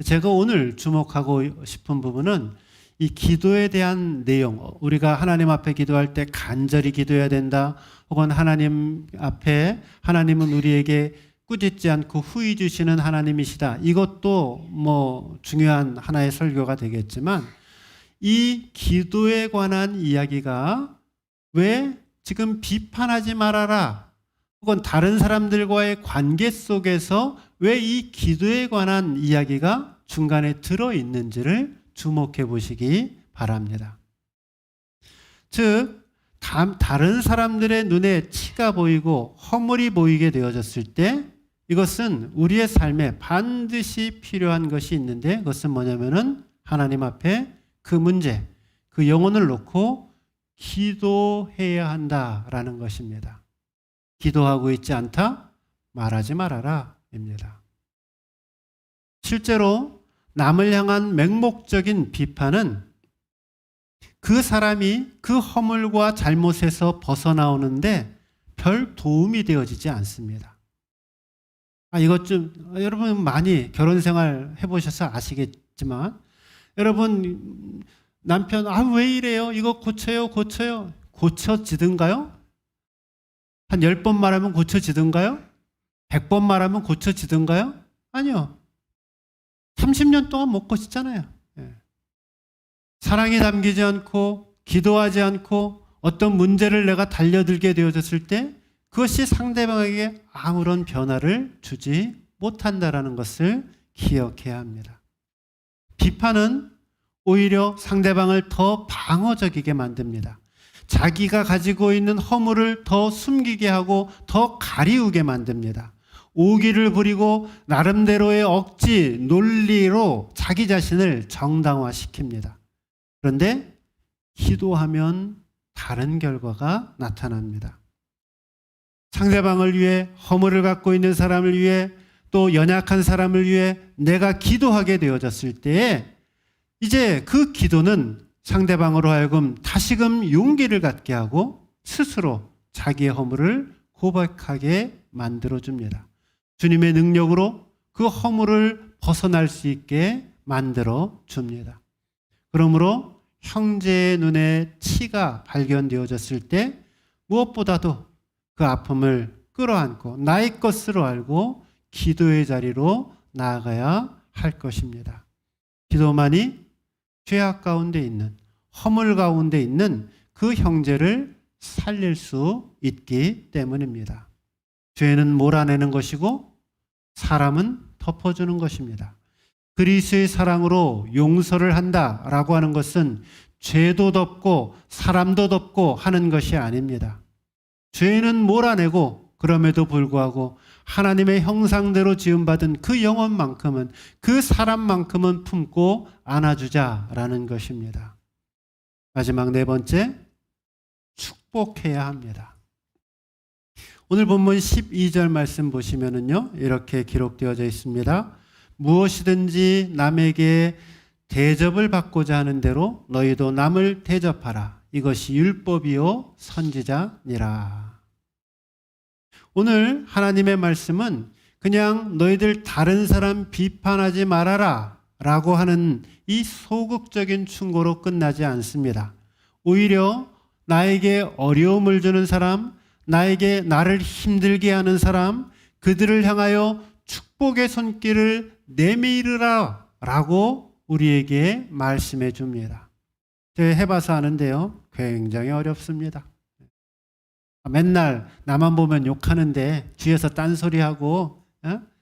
제가 오늘 주목하고 싶은 부분은 이 기도에 대한 내용, 우리가 하나님 앞에 기도할 때 간절히 기도해야 된다, 혹은 하나님 앞에 하나님은 우리에게 꾸짖지 않고 후히 주시는 하나님이시다. 이것도 뭐 중요한 하나의 설교가 되겠지만 이 기도에 관한 이야기가 왜 지금 비판하지 말아라, 혹은 다른 사람들과의 관계 속에서 왜 이 기도에 관한 이야기가 중간에 들어있는지를 주목해 보시기 바랍니다. 즉, 다른 사람들의 눈에 치가 보이고 허물이 보이게 되어졌을 때 이것은 우리의 삶에 반드시 필요한 것이 있는데 그것은 뭐냐면은 하나님 앞에 그 문제, 그 영혼을 놓고 기도해야 한다라는 것입니다. 기도하고 있지 않다? 말하지 말아라 입니다. 실제로 남을 향한 맹목적인 비판은 그 사람이 그 허물과 잘못에서 벗어나오는데 별 도움이 되어지지 않습니다. 이것 좀 여러분 많이 결혼 생활 해보셔서 아시겠지만 여러분 남편 왜 이래요? 이거 고쳐요. 고쳐지든가요? 한 10번 말하면 고쳐지든가요? 100번 말하면 고쳐지든가요? 아니요. 30년 동안 못 고치잖아요. 사랑이 담기지 않고 기도하지 않고 어떤 문제를 내가 달려들게 되어졌을 때 그것이 상대방에게 아무런 변화를 주지 못한다라는 것을 기억해야 합니다. 비판은 오히려 상대방을 더 방어적이게 만듭니다. 자기가 가지고 있는 허물을 더 숨기게 하고 더 가리우게 만듭니다. 오기를 부리고 나름대로의 억지, 논리로 자기 자신을 정당화시킵니다. 그런데 기도하면 다른 결과가 나타납니다. 상대방을 위해, 허물을 갖고 있는 사람을 위해, 또 연약한 사람을 위해 내가 기도하게 되어졌을 때에 이제 그 기도는 상대방으로 하여금 다시금 용기를 갖게 하고 스스로 자기의 허물을 고백하게 만들어줍니다. 주님의 능력으로 그 허물을 벗어날 수 있게 만들어줍니다. 그러므로 형제의 눈에 치가 발견되어졌을 때 무엇보다도 그 아픔을 끌어안고 나의 것으로 알고 기도의 자리로 나아가야 할 것입니다. 기도만이 죄악 가운데 있는, 허물 가운데 있는 그 형제를 살릴 수 있기 때문입니다. 죄는 몰아내는 것이고 사람은 덮어주는 것입니다. 그리스도의 사랑으로 용서를 한다라고 하는 것은 죄도 덮고 사람도 덮고 하는 것이 아닙니다. 죄는 몰아내고 그럼에도 불구하고 하나님의 형상대로 지음받은 그 영혼만큼은, 그 사람만큼은 품고 안아주자라는 것입니다. 마지막 네 번째, 축복해야 합니다. 오늘 본문 12절 말씀 보시면은요, 이렇게 기록되어져 있습니다. 무엇이든지 남에게 대접을 받고자 하는 대로 너희도 남을 대접하라. 이것이 율법이요 선지자니라. 오늘 하나님의 말씀은 그냥 너희들 다른 사람 비판하지 말아라 라고 하는 이 소극적인 충고로 끝나지 않습니다. 오히려 나에게 어려움을 주는 사람, 나를 힘들게 하는 사람, 그들을 향하여 축복의 손길을 내밀으라 라고 우리에게 말씀해 줍니다. 제가 해봐서 아는데요, 굉장히 어렵습니다. 맨날 나만 보면 욕하는데 뒤에서 딴소리하고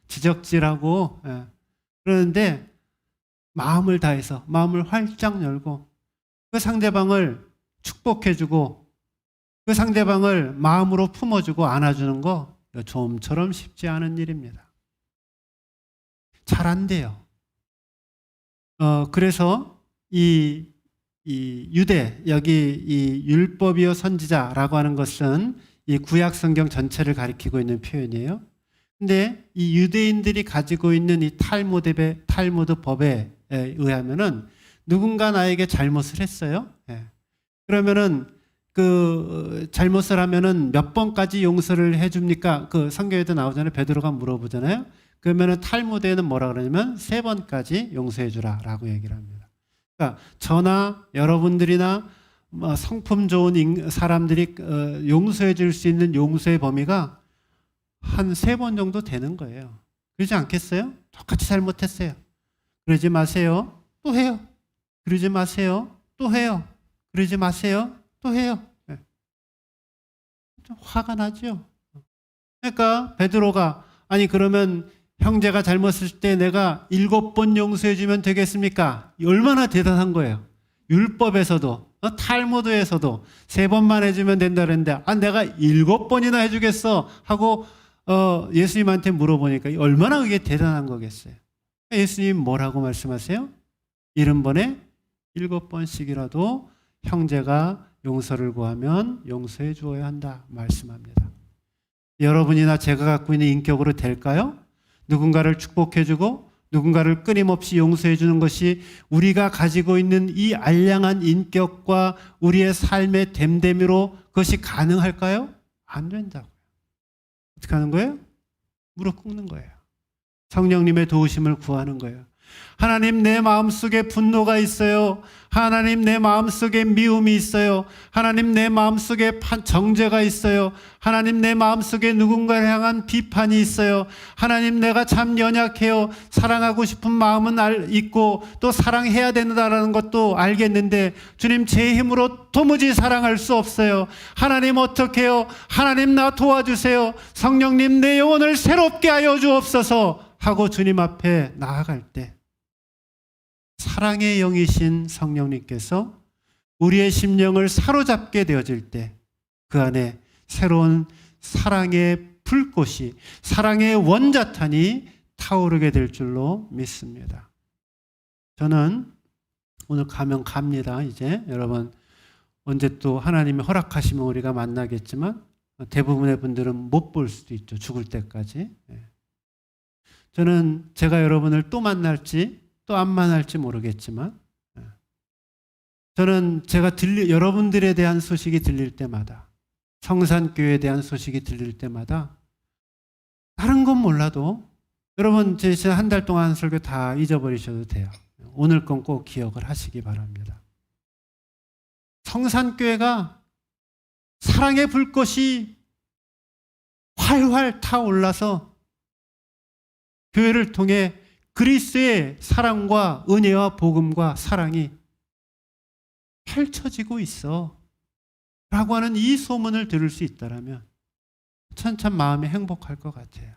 지적질하고 그러는데 마음을 다해서, 마음을 활짝 열고 그 상대방을 축복해주고 그 상대방을 마음으로 품어주고 안아주는 거 좀처럼 쉽지 않은 일입니다. 잘 안 돼요. 그래서 이 유대, 여기 이 율법이요 선지자라고 하는 것은 이 구약 성경 전체를 가리키고 있는 표현이에요. 근데 이 유대인들이 가지고 있는 이 탈무드 법에 의하면은 누군가 나에게 잘못을 했어요. 그러면은 그 잘못을 하면은 몇 번까지 용서를 해줍니까? 그 성경에도 나오잖아요. 베드로가 물어보잖아요. 그러면은 탈무드에는 뭐라 그러냐면 3번까지 용서해주라라고 얘기를 합니다. 그러니까 저나 여러분들이나 성품 좋은 사람들이 용서해줄 수 있는 용서의 범위가 한 3번 정도 되는 거예요. 그러지 않겠어요? 똑같이 잘못했어요. 그러지 마세요. 또 해요. 그러지 마세요. 또 해요. 그러지 마세요. 또 해요. 좀 화가 나죠. 그러니까 베드로가 아니 그러면 형제가 잘못했을 때 내가 7번 용서해주면 되겠습니까? 얼마나 대단한 거예요. 율법에서도 탈무드에서도 3번만 해주면 된다 그랬는데 내가 7번이나 해주겠어 하고 예수님한테 물어보니까 얼마나 그게 대단한 거겠어요. 예수님 뭐라고 말씀하세요? 70번에 7번씩이라도 형제가 용서를 구하면 용서해 주어야 한다 말씀합니다. 여러분이나 제가 갖고 있는 인격으로 될까요? 누군가를 축복해주고 누군가를 끊임없이 용서해 주는 것이 우리가 가지고 있는 이 알량한 인격과 우리의 삶의 됨됨이로 그것이 가능할까요? 안 된다고요. 어떻게 하는 거예요? 무릎 꿇는 거예요. 성령님의 도우심을 구하는 거예요. 하나님, 내 마음속에 분노가 있어요. 하나님, 내 마음속에 미움이 있어요. 하나님, 내 마음속에 정죄가 있어요. 하나님, 내 마음속에 누군가를 향한 비판이 있어요. 하나님, 내가 참 연약해요. 사랑하고 싶은 마음은 있고 또 사랑해야 된다는 것도 알겠는데 주님, 제 힘으로 도무지 사랑할 수 없어요. 하나님, 어떡해요? 하나님, 나 도와주세요. 성령님, 내 영혼을 새롭게 하여 주옵소서 하고 주님 앞에 나아갈 때 사랑의 영이신 성령님께서 우리의 심령을 사로잡게 되어질 때 그 안에 새로운 사랑의 불꽃이, 사랑의 원자탄이 타오르게 될 줄로 믿습니다. 저는 오늘 가면 갑니다. 이제 여러분 언제 또 하나님이 허락하시면 우리가 만나겠지만 대부분의 분들은 못 볼 수도 있죠. 죽을 때까지. 저는 제가 여러분을 또 만날지 또 안 만날지 모르겠지만 저는 제가 여러분들에 대한 소식이 들릴 때마다, 성산교회에 대한 소식이 들릴 때마다 다른 건 몰라도 여러분 제 한 달 동안 한 설교 다 잊어버리셔도 돼요. 오늘 건 꼭 기억을 하시기 바랍니다. 성산교회가 사랑의 불꽃이 활활 타올라서 교회를 통해 그리스도의 사랑과 은혜와 복음과 사랑이 펼쳐지고 있어 라고 하는 이 소문을 들을 수 있다면 참 마음이 행복할 것 같아요.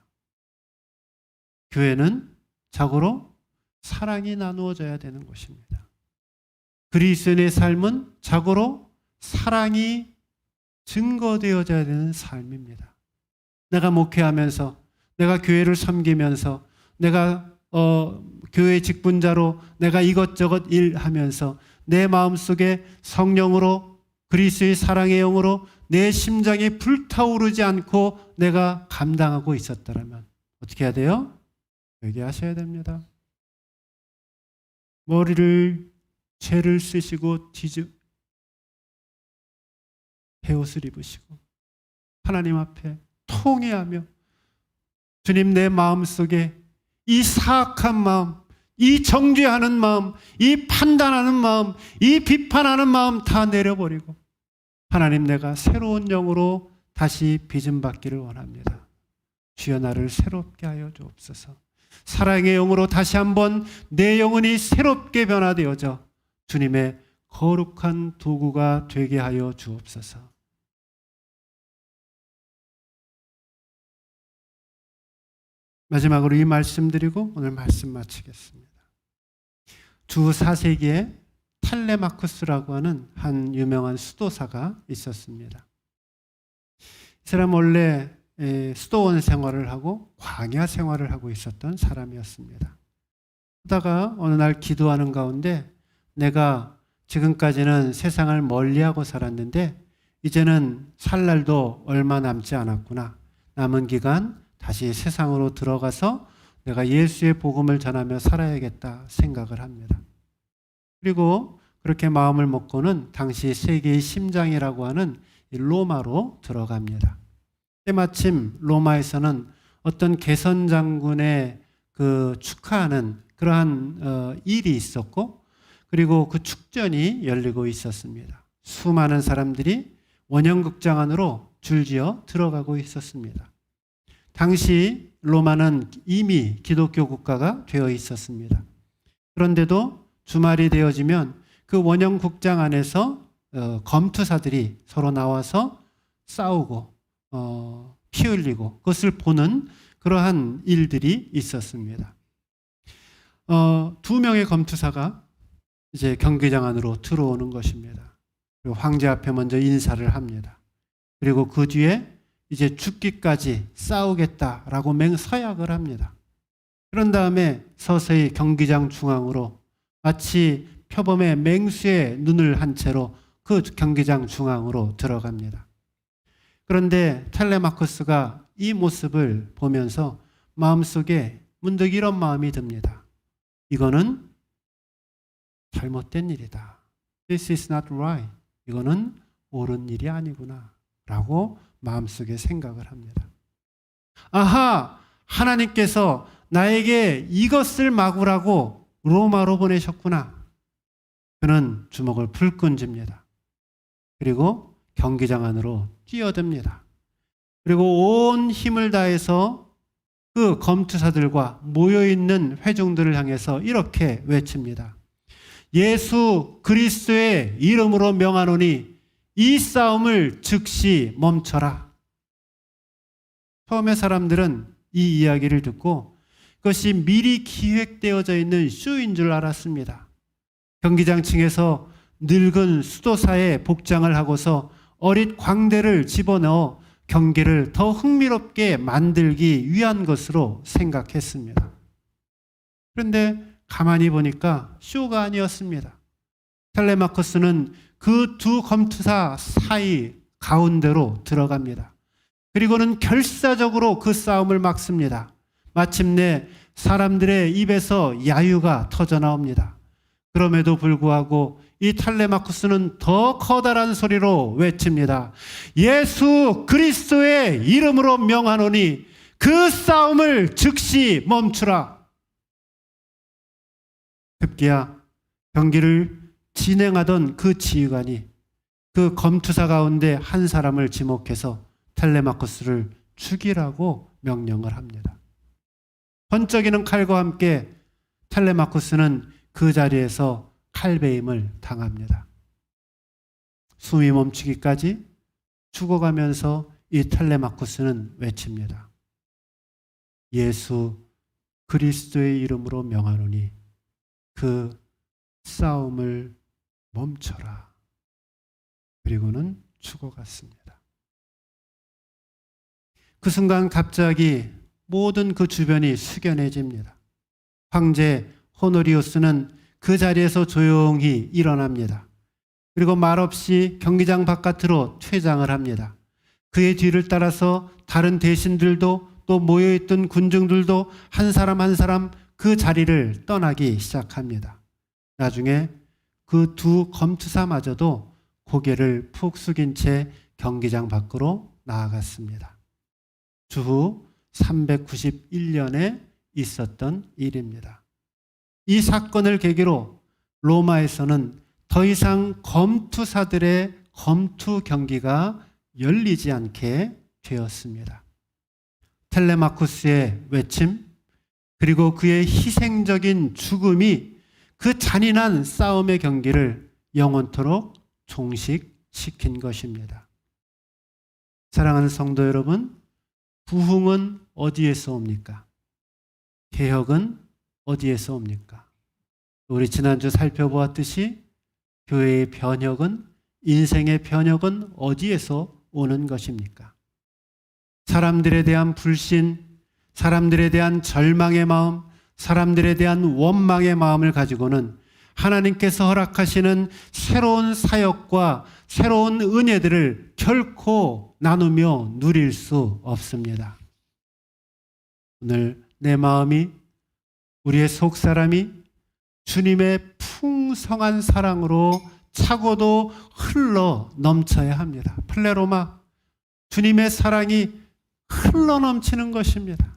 교회는 자고로 사랑이 나누어져야 되는 곳입니다. 그리스도인의 삶은 자고로 사랑이 증거되어져야 되는 삶입니다. 내가 목회하면서, 내가 교회를 섬기면서, 내가 교회 직분자로 내가 이것저것 일하면서 내 마음속에 성령으로 그리스도의 사랑의 영으로 내 심장이 불타오르지 않고 내가 감당하고 있었더라면 어떻게 해야 돼요? 회개하셔야 됩니다. 머리를 죄를 쓰시고 베옷을 입으시고 하나님 앞에 통회하며 주님, 내 마음속에 이 사악한 마음, 이 정죄하는 마음, 이 판단하는 마음, 이 비판하는 마음 다 내려버리고 하나님, 내가 새로운 영으로 다시 빚음받기를 원합니다. 주여, 나를 새롭게 하여 주옵소서. 사랑의 영으로 다시 한번 내 영혼이 새롭게 변화되어져 주님의 거룩한 도구가 되게 하여 주옵소서. 마지막으로 이 말씀 드리고 오늘 말씀 마치겠습니다. 주 4세기에 탈레마쿠스라고 하는 한 유명한 수도사가 있었습니다. 이 사람 원래 수도원 생활을 하고 광야 생활을 하고 있었던 사람이었습니다. 하다가 어느 날 기도하는 가운데 내가 지금까지는 세상을 멀리하고 살았는데 이제는 살 날도 얼마 남지 않았구나. 남은 기간 다시 세상으로 들어가서 내가 예수의 복음을 전하며 살아야겠다 생각을 합니다. 그리고 그렇게 마음을 먹고는 당시 세계의 심장이라고 하는 로마로 들어갑니다. 때마침 로마에서는 어떤 개선 장군의 그 축하하는 그러한 일이 있었고, 그리고 그 축전이 열리고 있었습니다. 수많은 사람들이 원형극장 안으로 줄지어 들어가고 있었습니다. 당시 로마는 이미 기독교 국가가 되어 있었습니다. 그런데도 주말이 되어지면 그 원형극장 안에서 검투사들이 서로 나와서 싸우고 피 흘리고 그것을 보는 그러한 일들이 있었습니다. 2명의 검투사가 이제 경기장 안으로 들어오는 것입니다. 그리고 황제 앞에 먼저 인사를 합니다. 그리고 그 뒤에 이제 죽기까지 싸우겠다라고 맹서약을 합니다. 그런 다음에 서서히 경기장 중앙으로 마치 표범의 맹수의 눈을 한 채로 그 경기장 중앙으로 들어갑니다. 그런데 텔레마쿠스가 이 모습을 보면서 마음속에 문득 이런 마음이 듭니다. 이거는 잘못된 일이다. This is not right. 이거는 옳은 일이 아니구나 라고 마음속에 생각을 합니다. 아하! 하나님께서 나에게 이것을 막으라고 로마로 보내셨구나. 그는 주먹을 불끈 쥡니다. 그리고 경기장 안으로 뛰어듭니다. 그리고 온 힘을 다해서 그 검투사들과 모여있는 회중들을 향해서 이렇게 외칩니다. 예수 그리스도의 이름으로 명하노니 이 싸움을 즉시 멈춰라. 처음에 사람들은 이 이야기를 듣고 그것이 미리 기획되어져 있는 쇼인 줄 알았습니다. 경기장 층에서 늙은 수도사의 복장을 하고서 어릿 광대를 집어넣어 경기를 더 흥미롭게 만들기 위한 것으로 생각했습니다. 그런데 가만히 보니까 쇼가 아니었습니다. 텔레마쿠스는 그 두 검투사 사이 가운데로 들어갑니다. 그리고는 결사적으로 그 싸움을 막습니다. 마침내 사람들의 입에서 야유가 터져나옵니다. 그럼에도 불구하고 이 텔레마쿠스는 더 커다란 소리로 외칩니다. 예수 그리스도의 이름으로 명하노니 그 싸움을 즉시 멈추라. 급기야 경기를 진행하던 그 지휘관이 그 검투사 가운데 한 사람을 지목해서 텔레마쿠스를 죽이라고 명령을 합니다. 번쩍이는 칼과 함께 텔레마쿠스는 그 자리에서 칼베임을 당합니다. 숨이 멈추기까지 죽어가면서 이 텔레마쿠스는 외칩니다. 예수 그리스도의 이름으로 명하노니 그 싸움을 멈춰라. 그리고는 죽어갔습니다. 그 순간 갑자기 모든 그 주변이 숙연해집니다. 황제 호노리우스는 그 자리에서 조용히 일어납니다. 그리고 말없이 경기장 바깥으로 퇴장을 합니다. 그의 뒤를 따라서 다른 대신들도 또 모여있던 군중들도 한 사람 한 사람 그 자리를 떠나기 시작합니다. 나중에 그 두 검투사마저도 고개를 푹 숙인 채 경기장 밖으로 나아갔습니다. 주후 391년에 있었던 일입니다. 이 사건을 계기로 로마에서는 더 이상 검투사들의 검투 경기가 열리지 않게 되었습니다. 텔레마쿠스의 외침 그리고 그의 희생적인 죽음이 그 잔인한 싸움의 경기를 영원토록 종식시킨 것입니다. 사랑하는 성도 여러분, 부흥은 어디에서 옵니까? 개혁은 어디에서 옵니까? 우리 지난주 살펴보았듯이 교회의 변혁은, 인생의 변혁은 어디에서 오는 것입니까? 사람들에 대한 불신, 사람들에 대한 절망의 마음, 사람들에 대한 원망의 마음을 가지고는 하나님께서 허락하시는 새로운 사역과 새로운 은혜들을 결코 나누며 누릴 수 없습니다. 오늘 내 마음이, 우리의 속사람이 주님의 풍성한 사랑으로 차고도 흘러 넘쳐야 합니다. 플레로마, 주님의 사랑이 흘러 넘치는 것입니다.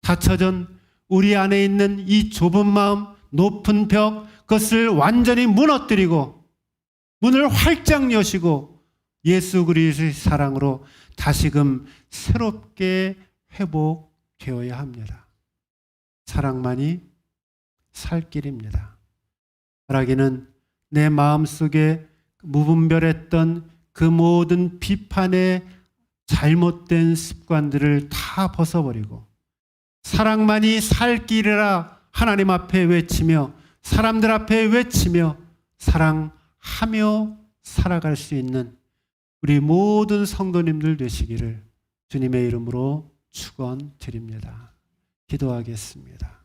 닫혀진 우리 안에 있는 이 좁은 마음, 높은 벽, 그것을 완전히 무너뜨리고 문을 활짝 여시고 예수 그리스도의 사랑으로 다시금 새롭게 회복되어야 합니다. 사랑만이 살 길입니다. 바라기는 내 마음속에 무분별했던 그 모든 비판의 잘못된 습관들을 다 벗어버리고 사랑만이 살 길이라 하나님 앞에 외치며 사람들 앞에 외치며 사랑하며 살아갈 수 있는 우리 모든 성도님들 되시기를 주님의 이름으로 축원드립니다. 기도하겠습니다.